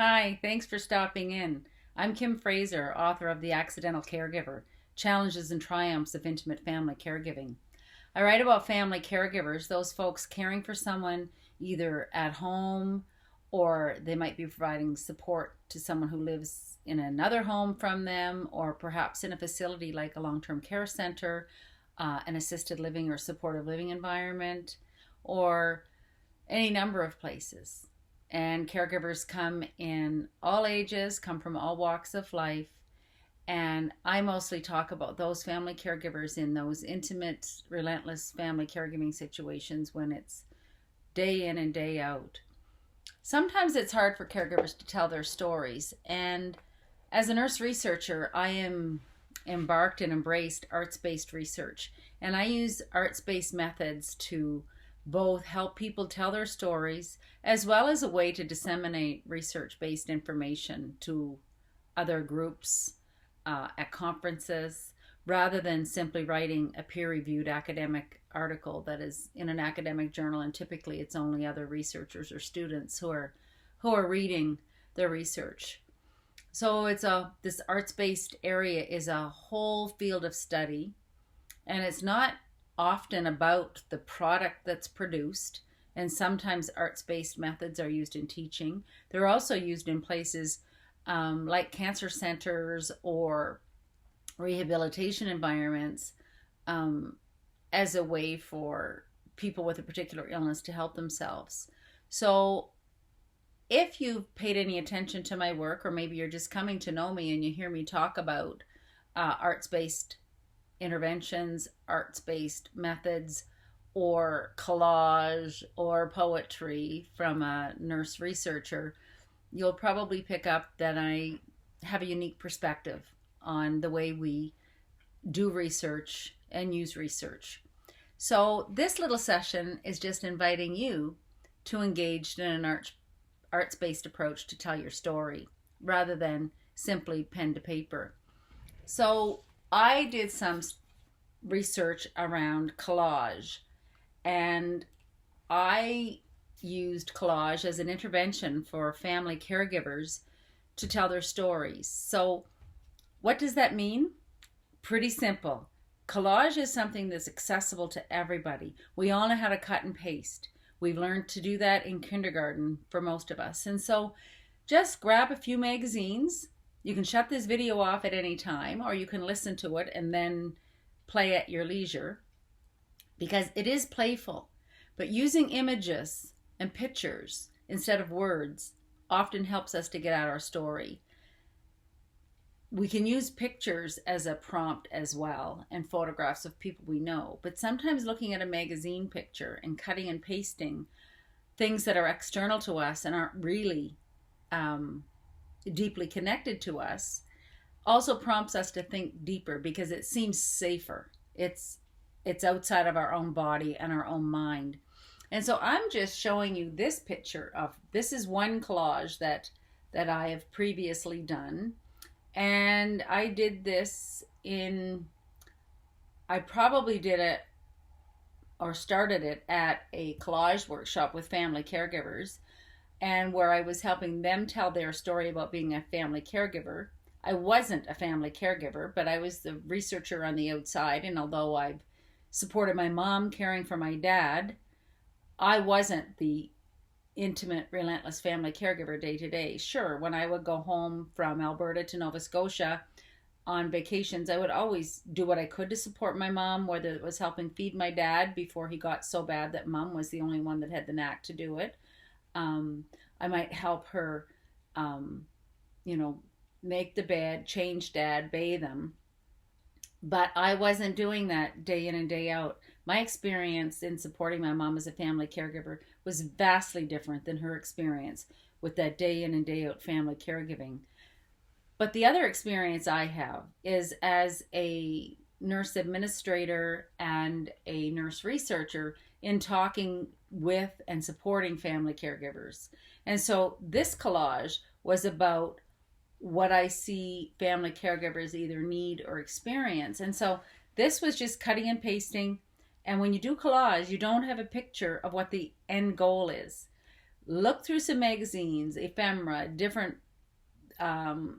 Hi, thanks for stopping in. I'm Kim Fraser, author of The Accidental Caregiver, Challenges and Triumphs of Intimate Family Caregiving. I write about family caregivers, those folks caring for someone either at home or they might be providing support to someone who lives in another home from them or perhaps in a facility like a long-term care center, an assisted living or supportive living environment, or any number of places. And caregivers come in all ages, come from all walks of life. And I mostly talk about those family caregivers in those intimate, relentless family caregiving situations when it's day in and day out. Sometimes it's hard for caregivers to tell their stories. And as a nurse researcher, I am embarked and embraced arts-based research. And I use arts-based methods to both help people tell their stories as well as a way to disseminate research-based information to other groups at conferences rather than simply writing a peer-reviewed academic article that is in an academic journal, and typically it's only other researchers or students who are reading their research. So this arts-based area is a whole field of study, and it's not often about the product that's produced, and sometimes arts-based methods are used in teaching. They're also used in places like cancer centers or rehabilitation environments as a way for people with a particular illness to help themselves. So if you've paid any attention to my work, or maybe you're just coming to know me and you hear me talk about arts-based interventions, arts-based methods, or collage or poetry from a nurse researcher, you'll probably pick up that I have a unique perspective on the way we do research and use research. So this little session is just inviting you to engage in an arts-based approach to tell your story rather than simply pen to paper. So I did some research around collage, and I used collage as an intervention for family caregivers to tell their stories. So what does that mean? Pretty simple. Collage is something that's accessible to everybody. We all know how to cut and paste. We've learned to do that in kindergarten for most of us. And so just grab a few magazines. You can shut this video off at any time, or you can listen to it and then play at your leisure, because it is playful. But using images and pictures instead of words often helps us to get out our story. We can use pictures as a prompt as well, and photographs of people we know. But sometimes looking at a magazine picture and cutting and pasting things that are external to us and aren't really deeply connected to us also prompts us to think deeper, because it seems safer. It's outside of our own body and our own mind. And so I'm just showing you this picture this is one collage that I have previously done. And I did this I probably did it or started it at a collage workshop with family caregivers, and where I was helping them tell their story about being a family caregiver. I wasn't a family caregiver, but I was the researcher on the outside, and although I've supported my mom caring for my dad, I wasn't the intimate, relentless family caregiver day to day. Sure, when I would go home from Alberta to Nova Scotia on vacations, I would always do what I could to support my mom, whether it was helping feed my dad before he got so bad that mom was the only one that had the knack to do it. I might help her, make the bed, change dad, bathe him. But I wasn't doing that day in and day out. My experience in supporting my mom as a family caregiver was vastly different than her experience with that day in and day out family caregiving. But the other experience I have is as a nurse administrator and a nurse researcher in talking with and supporting family caregivers. And so this collage was about what I see family caregivers either need or experience. And so this was just cutting and pasting. And when you do collage, you don't have a picture of what the end goal is. look through some magazines, ephemera, different,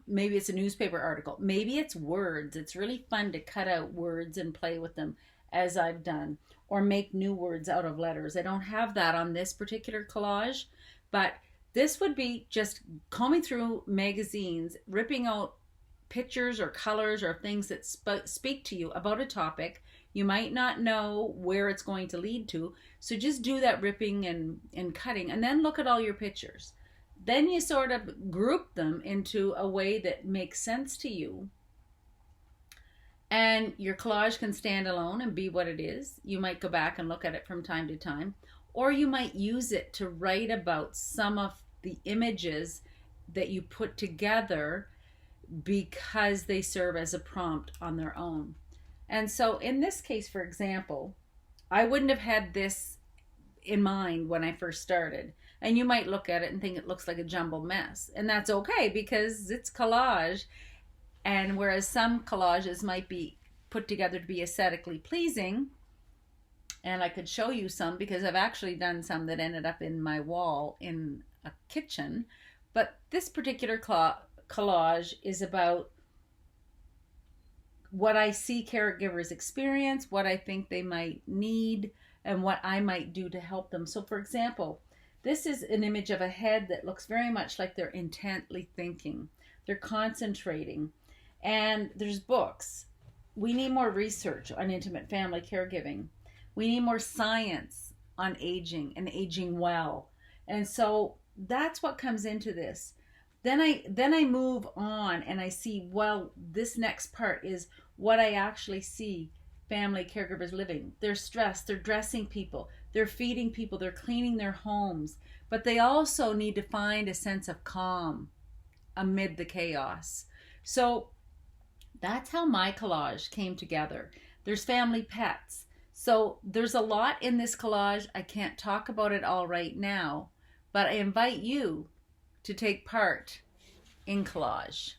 maybe it's a newspaper article, maybe it's words. It's really fun to cut out words and play with them, as I've done, or make new words out of letters. I don't have that on this particular collage, but this would be just combing through magazines, ripping out pictures or colors or things that speak to you about a topic. You might not know where it's going to lead to, so just do that ripping and cutting, and then look at all your pictures. Then you sort of group them into a way that makes sense to you. And your collage can stand alone and be what it is. You might go back and look at it from time to time, or you might use it to write about some of the images that you put together because they serve as a prompt on their own. And so in this case, for example, I wouldn't have had this in mind when I first started. And you might look at it and think it looks like a jumbled mess. And that's okay, because it's collage. And whereas some collages might be put together to be aesthetically pleasing, and I could show you some because I've actually done some that ended up in my wall in a kitchen. But this particular collage is about what I see caregivers experience, what I think they might need, and what I might do to help them. So for example, this is an image of a head that looks very much like they're intently thinking. They're concentrating. And there's books. We need more research on intimate family caregiving. We need more science on aging and aging well. And so that's what comes into this. Then I move on and I see, well, this next part is what I actually see family caregivers living. They're stressed, they're dressing people, they're feeding people, they're cleaning their homes, but they also need to find a sense of calm amid the chaos. So that's how my collage came together. There's family pets. So there's a lot in this collage. I can't talk about it all right now, but I invite you to take part in collage.